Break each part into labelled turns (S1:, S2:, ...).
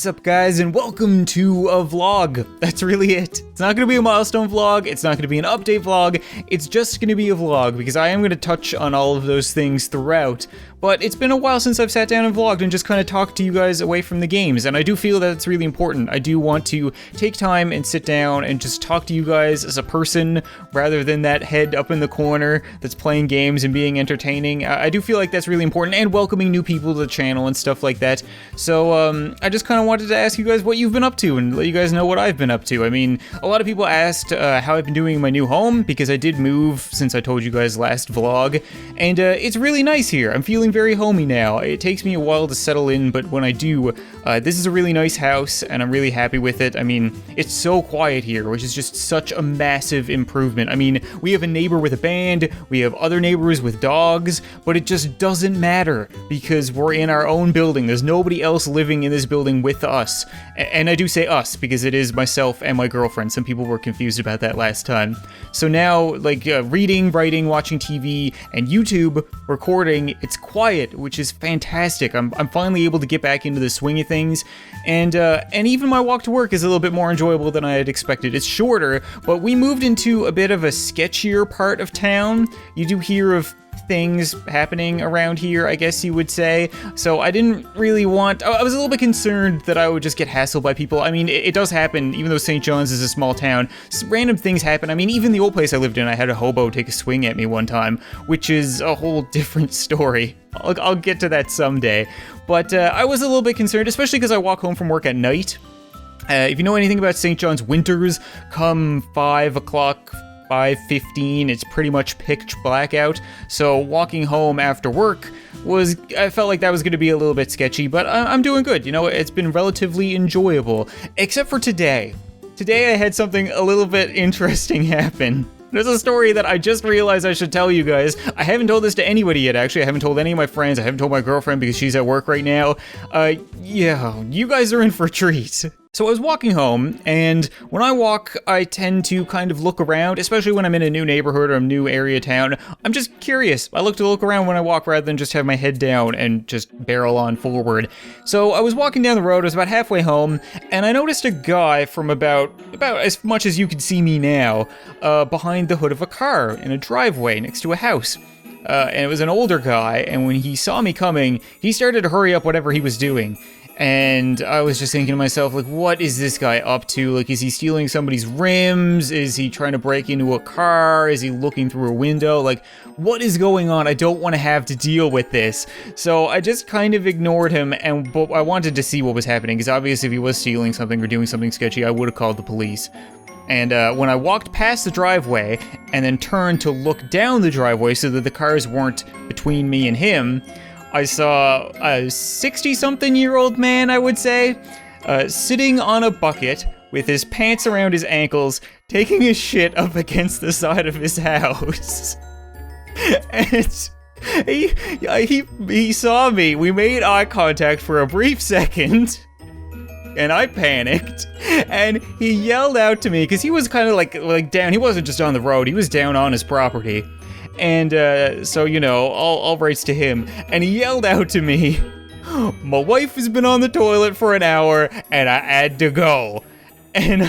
S1: What's up, guys, and welcome to a vlog. That's really it. It's not going to be a milestone vlog, it's not going to be an update vlog, it's just going to be a vlog, because I am going to touch on all of those things throughout. But it's been a while since I've sat down and vlogged and just kind of talked to you guys away from the games, and I do feel that it's really important. I do want to take time and sit down and just talk to you guys as a person, rather than that head up in the corner that's playing games and being entertaining. I do feel like that's really important, and welcoming new people to the channel and stuff like that. So, I just kind of wanted to ask you guys what you've been up to and let you guys know what I've been up to. I mean, a lot of people asked how I've been doing in my new home, because I did move since I told you guys last vlog, and it's really nice here. I'm feeling very homey now. It takes me a while to settle in, but when I do, this is a really nice house, and I'm really happy with it. I mean, it's so quiet here, which is just such a massive improvement. I mean, we have a neighbor with a band, we have other neighbors with dogs, but it just doesn't matter, because we're in our own building. There's nobody else living in this building with us. And I do say us, because it is myself and my girlfriend. Some people were confused about that last time. So now, like, reading, writing, watching TV, and YouTube, recording, it's quiet, which is fantastic. I'm finally able to get back into the swing of things, and even my walk to work is a little bit more enjoyable than I had expected. It's shorter, but we moved into a bit of a sketchier part of town. You do hear of things happening around here, I guess you would say. So I didn't really want... I was a little bit concerned that I would just get hassled by people. I mean, it does happen, even though St. John's is a small town. Random things happen. I mean, even the old place I lived in, I had a hobo take a swing at me one time, which is a whole different story. I'll get to that someday. But I was a little bit concerned, especially because I walk home from work at night. If you know anything about St. John's winters, come 5 o'clock, 5:15, it's pretty much pitch black out, so walking home after work I felt like that was going to be a little bit sketchy, but I'm doing good. You know, it's been relatively enjoyable, except for today. Today I had something a little bit interesting happen. There's a story that I just realized I should tell you guys. I haven't told this to anybody yet, actually. I haven't told any of my friends. I haven't told my girlfriend because she's at work right now. Yeah, you guys are in for a treat. So I was walking home, and when I walk, I tend to kind of look around, especially when I'm in a new neighborhood or a new area town. I'm just curious. I look to look around when I walk rather than just have my head down and just barrel on forward. So I was walking down the road, I was about halfway home, and I noticed a guy from about as much as you can see me now, behind the hood of a car in a driveway next to a house. And it was an older guy, and when he saw me coming, he started to hurry up whatever he was doing. And I was just thinking to myself, like, what is this guy up to? Like, is he stealing somebody's rims? Is he trying to break into a car? Is he looking through a window? Like, what is going on? I don't want to have to deal with this. So I just kind of ignored him, but I wanted to see what was happening, because obviously if he was stealing something or doing something sketchy, I would have called the police. And when I walked past the driveway and then turned to look down the driveway so that the cars weren't between me and him, I saw a 60-something-year-old man, I would say, sitting on a bucket with his pants around his ankles, taking a shit up against the side of his house. And he saw me. We made eye contact for a brief second, and I panicked, and he yelled out to me, because he was kind of like down. He wasn't just on the road, he was down on his property. And so, you know, all rights to him. And he yelled out to me, "My wife has been on the toilet for an hour and I had to go." And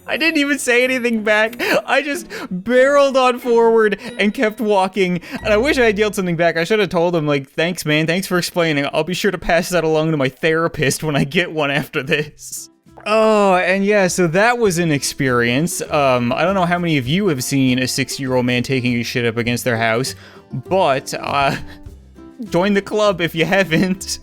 S1: I didn't even say anything back. I just barreled on forward and kept walking. And I wish I had yelled something back. I should have told him, like, "Thanks, man. Thanks for explaining. I'll be sure to pass that along to my therapist when I get one after this." Oh, and yeah, so that was an experience. I don't know how many of you have seen a 60-year-old man taking his shit up against their house, but join the club if you haven't.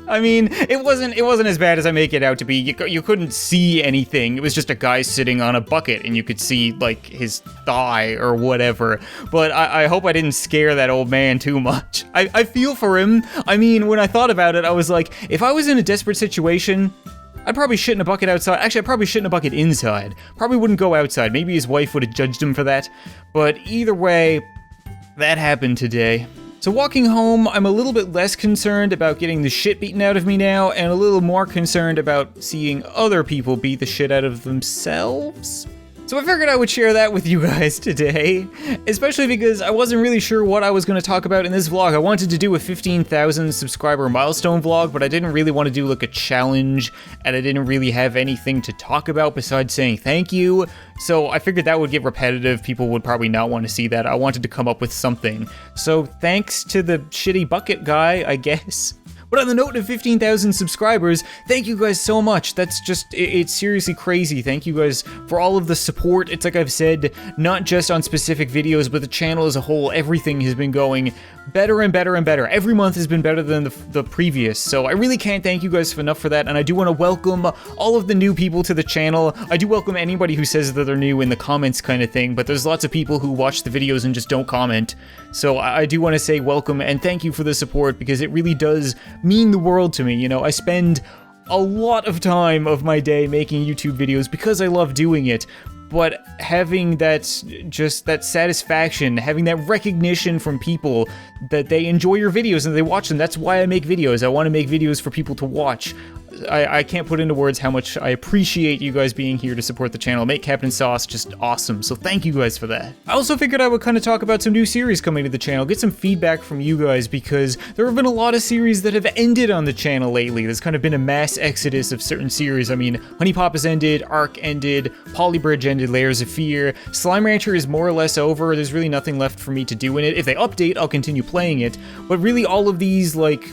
S1: I mean, it wasn't as bad as I make it out to be. You couldn't see anything. It was just a guy sitting on a bucket, and you could see, like, his thigh or whatever. But I hope I didn't scare that old man too much. I feel for him. I mean, when I thought about it, I was like, if I was in a desperate situation, I'd probably shit in a bucket outside. Actually, I'd probably shit in a bucket inside. Probably wouldn't go outside. Maybe his wife would have judged him for that. But either way, that happened today. So walking home, I'm a little bit less concerned about getting the shit beaten out of me now, and a little more concerned about seeing other people beat the shit out of themselves. So I figured I would share that with you guys today, especially because I wasn't really sure what I was going to talk about in this vlog. I wanted to do a 15,000 subscriber milestone vlog, but I didn't really want to do like a challenge, and I didn't really have anything to talk about besides saying thank you. So I figured that would get repetitive. People would probably not want to see that. I wanted to come up with something. So thanks to the shitty bucket guy, I guess. But on the note of 15,000 subscribers, thank you guys so much. That's just, it's seriously crazy. Thank you guys for all of the support. It's like I've said, not just on specific videos, but the channel as a whole, everything has been going better and better and better. Every month has been better than the previous, so I really can't thank you guys enough for that, and I do want to welcome all of the new people to the channel. I do welcome anybody who says that they're new in the comments kind of thing, but there's lots of people who watch the videos and just don't comment, so I do want to say welcome and thank you for the support, because it really does mean the world to me. You know, I spend a lot of time of my day making YouTube videos because I love doing it, but having that, just that satisfaction, having that recognition from people that they enjoy your videos and they watch them, that's why I make videos. I want to make videos for people to watch. I can't put into words how much I appreciate you guys being here to support the channel, make CaptainSauce just awesome, so thank you guys for that. I also figured I would kind of talk about some new series coming to the channel, get some feedback from you guys, because there have been a lot of series that have ended on the channel lately. There's kind of been a mass exodus of certain series. I mean, Honey Pop has ended, Ark ended, Polybridge ended, Layers of Fear, Slime Rancher is more or less over, there's really nothing left for me to do in it. If they update, I'll continue playing it, but really all of these, like,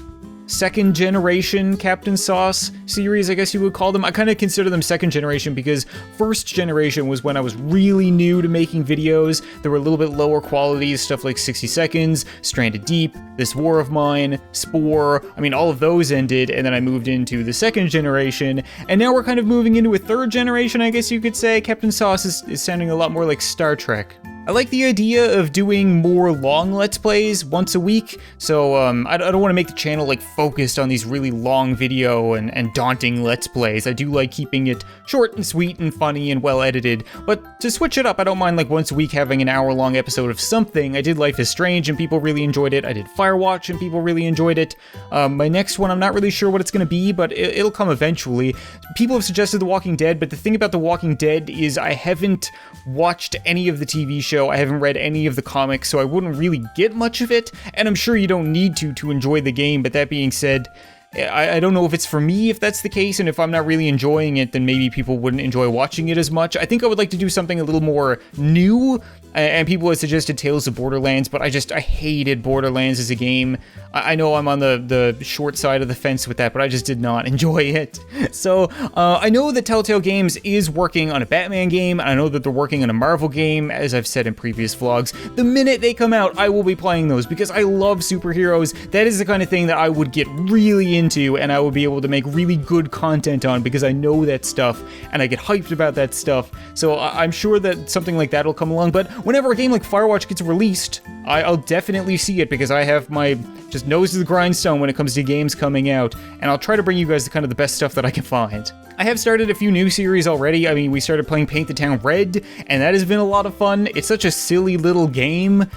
S1: second generation CaptainSauce series, I guess you would call them. I kind of consider them second generation because first generation was when I was really new to making videos. There were a little bit lower quality stuff like 60 Seconds, Stranded Deep, This War of Mine, Spore. I mean, all of those ended, and then I moved into the second generation, and now we're kind of moving into a third generation, I guess you could say. CaptainSauce is sounding a lot more like Star Trek. I like the idea of doing more long Let's Plays once a week, so I don't want to make the channel like focused on these really long video and daunting Let's Plays. I do like keeping it short and sweet and funny and well edited, but to switch it up, I don't mind like once a week having an hour-long episode of something. I did Life is Strange and people really enjoyed it. I did Firewatch and people really enjoyed it. My next one, I'm not really sure what it's going to be, but it'll come eventually. People have suggested The Walking Dead, but the thing about The Walking Dead is I haven't watched any of the TV show. I haven't read any of the comics, so I wouldn't really get much of it, and I'm sure you don't need to enjoy the game, but that being said, I don't know if it's for me if that's the case, and if I'm not really enjoying it, then maybe people wouldn't enjoy watching it as much. I think I would like to do something a little more new, and people had suggested Tales of Borderlands, but I hated Borderlands as a game. I know I'm on the short side of the fence with that, but I just did not enjoy it. So, I know that Telltale Games is working on a Batman game, and I know that they're working on a Marvel game, as I've said in previous vlogs. The minute they come out, I will be playing those, because I love superheroes. That is the kind of thing that I would get really into, and I would be able to make really good content on, because I know that stuff, and I get hyped about that stuff. So I'm sure that something like that will come along, but whenever a game like Firewatch gets released, I'll definitely see it, because I have my just nose to the grindstone when it comes to games coming out, and I'll try to bring you guys the kind of the best stuff that I can find. I have started a few new series already. I mean, we started playing Paint the Town Red, and that has been a lot of fun. It's such a silly little game.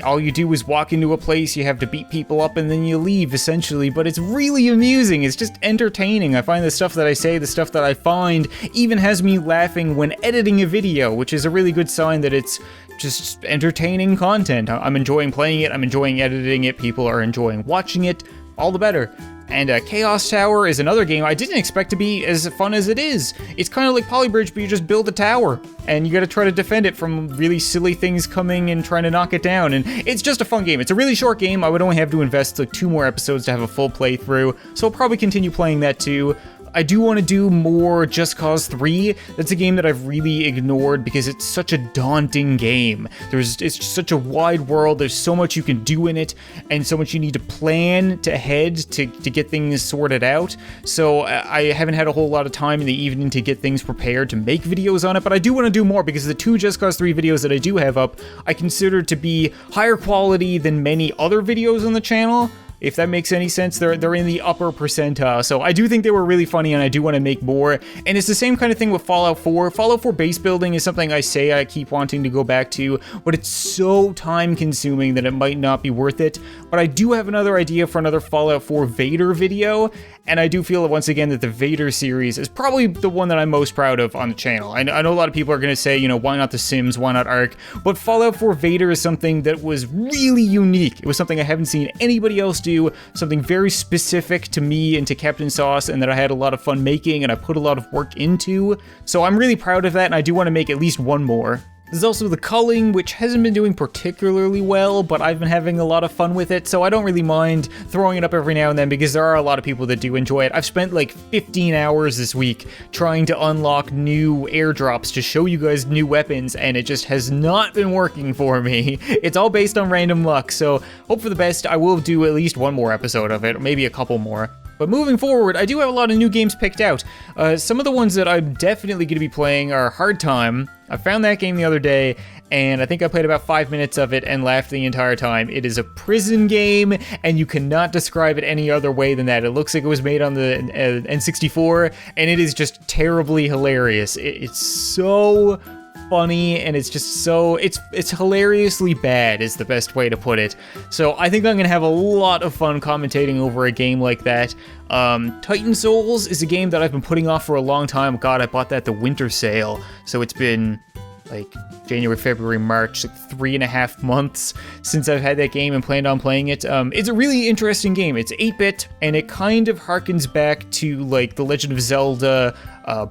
S1: All you do is walk into a place, you have to beat people up, and then you leave, essentially, but it's really amusing. It's just entertaining. I find the stuff that I say, the stuff that I find, even has me laughing when editing a video, which is a really good sign that it's just entertaining content. I'm enjoying playing it, I'm enjoying editing it, people are enjoying watching it, all the better. And Chaos Tower is another game I didn't expect to be as fun as it is. It's kind of like Polybridge, but you just build a tower, and you gotta try to defend it from really silly things coming and trying to knock it down, and it's just a fun game. It's a really short game. I would only have to invest like 2 more episodes to have a full playthrough, so I'll probably continue playing that too. I do want to do more Just Cause 3. That's a game that I've really ignored because it's such a daunting game. It's such a wide world, there's so much you can do in it, and so much you need to plan ahead to get things sorted out. So I haven't had a whole lot of time in the evening to get things prepared to make videos on it, but I do want to do more because the 2 Just Cause 3 videos that I do have up, I consider to be higher quality than many other videos on the channel. If that makes any sense, they're in the upper percentile. So I do think they were really funny, and I do want to make more. And it's the same kind of thing with Fallout 4. Fallout 4 base building is something I say I keep wanting to go back to, but it's so time consuming that it might not be worth it. But I do have another idea for another Fallout 4 Vader video, and I do feel once again that the Vader series is probably the one that I'm most proud of on the channel. I know a lot of people are going to say, you know, why not The Sims, why not Ark? But Fallout 4 Vader is something that was really unique. It was something I haven't seen anybody else do, something very specific to me and to CaptainSauce, and that I had a lot of fun making and I put a lot of work into. So I'm really proud of that, and I do want to make at least one more. There's also the culling, which hasn't been doing particularly well, but I've been having a lot of fun with it, so I don't really mind throwing it up every now and then because there are a lot of people that do enjoy it. I've spent like 15 hours this week trying to unlock new airdrops to show you guys new weapons, and it just has not been working for me. It's all based on random luck, so hope for the best. I will do at least one more episode of it, or maybe a couple more. But moving forward, I do have a lot of new games picked out. Some of the ones that I'm definitely going to be playing are Hard Time. I found that game the other day, and I think I played about 5 minutes of it and laughed the entire time. It is a prison game, and you cannot describe it any other way than that. It looks like it was made on the N64, and it is just terribly hilarious. It's so funny, and it's just so it's hilariously bad is the best way to put it. So I think I'm gonna have a lot of fun commentating over a game like that. CaptainSauce is a game that I've been putting off for a long time. God, I bought that the winter sale, so it's been like January, February, March, like 3.5 months since I've had that game and planned on playing it. It's a really interesting game. It's 8-bit, and it kind of harkens back to like the Legend of Zelda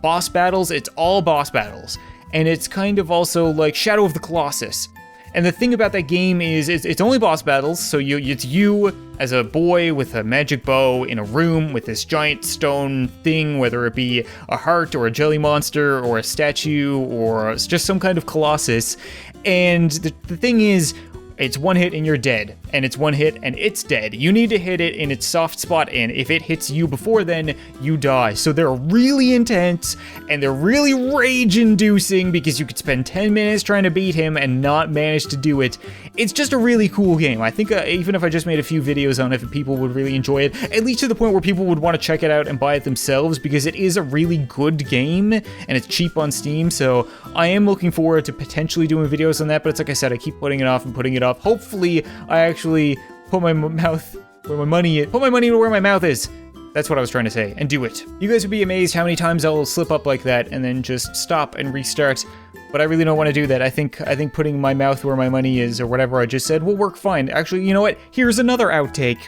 S1: boss battles. It's all boss battles. And it's kind of also like Shadow of the Colossus. And the thing about that game is it's only boss battles, so it's you as a boy with a magic bow in a room with this giant stone thing, whether it be a heart or a jelly monster or a statue or just some kind of colossus. And the thing is, it's one hit and you're dead, and it's one hit and it's dead. You need to hit it in its soft spot, and if it hits you before then, you die. So they're really intense, and they're really rage-inducing because you could spend 10 minutes trying to beat him and not manage to do it. It's just a really cool game. I think even if I just made a few videos on it, people would really enjoy it, at least to the point where people would want to check it out and buy it themselves, because it is a really good game, and it's cheap on Steam, so I am looking forward to potentially doing videos on that, but it's like I said, I keep putting it off and putting it off. Hopefully, I actually put my mouth where my money is. Put my money where my mouth is. That's what I was trying to say, and do it. You guys would be amazed how many times I'll slip up like that and then just stop and restart. But I really don't want to do that. I think putting my mouth where my money is, or whatever I just said, will work fine. Actually, you know what? Here's another outtake.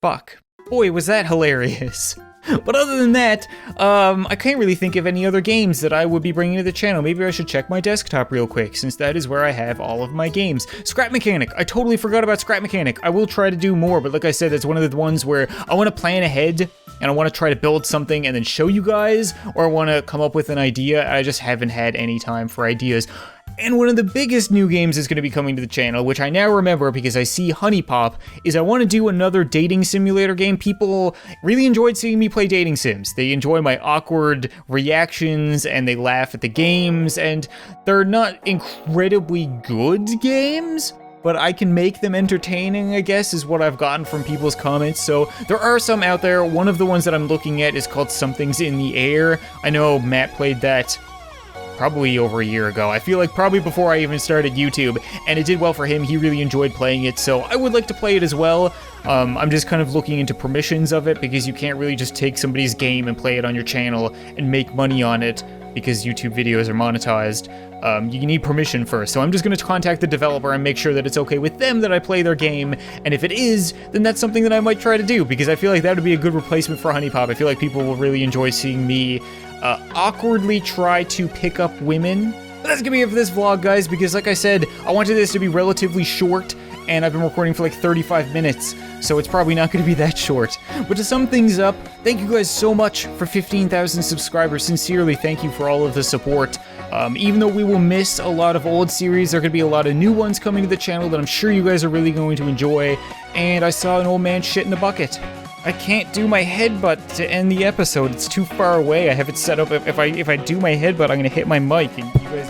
S1: Fuck. Boy, was that hilarious. But other than that, I can't really think of any other games that I would be bringing to the channel. Maybe I should check my desktop real quick, since that is where I have all of my games. Scrap Mechanic. I totally forgot about Scrap Mechanic. I will try to do more, but like I said, that's one of the ones where I want to plan ahead, and I want to try to build something and then show you guys, or I want to come up with an idea. I just haven't had any time for ideas. And one of the biggest new games is going to be coming to the channel, which I now remember because I see Honey Pop, is I want to do another dating simulator game. People really enjoyed seeing me play dating sims. They enjoy my awkward reactions, and they laugh at the games, and they're not incredibly good games, but I can make them entertaining, I guess, is what I've gotten from people's comments. So there are some out there. One of the ones that I'm looking at is called Something's in the Air. I know Matt played that probably over a year ago. I feel like probably before I even started YouTube, and it did well for him. He really enjoyed playing it, so I would like to play it as well. I'm just kind of looking into permissions of it, because you can't really just take somebody's game and play it on your channel and make money on it, because YouTube videos are monetized. You need permission first, so I'm just going to contact the developer and make sure that it's okay with them that I play their game, and if it is, then that's something that I might try to do, because I feel like that would be a good replacement for Honey Pop. I feel like people will really enjoy seeing me awkwardly try to pick up women. But that's gonna be it for this vlog, guys, because like I said, I wanted this to be relatively short, and I've been recording for like 35 minutes, so it's probably not gonna be that short. But to sum things up, thank you guys so much for 15,000 subscribers. Sincerely, thank you for all of the support. Even though we will miss a lot of old series, there are gonna be a lot of new ones coming to the channel that I'm sure you guys are really going to enjoy. And I saw an old man shit in a bucket. I can't do my headbutt to end the episode. It's too far away. I have it set up. If I do my headbutt, I'm gonna hit my mic, and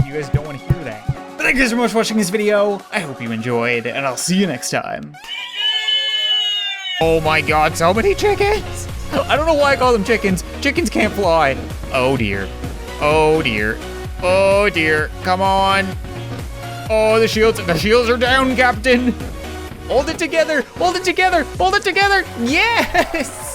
S1: you guys don't want to hear that. But thank you so much for watching this video. I hope you enjoyed, and I'll see you next time. Oh my god, so many chickens! I don't know why I call them chickens. Chickens can't fly. Oh dear. Oh dear. Oh dear. Come on. Oh, the shields are down, Captain. Hold it together. Hold it together. Hold it together. Yes!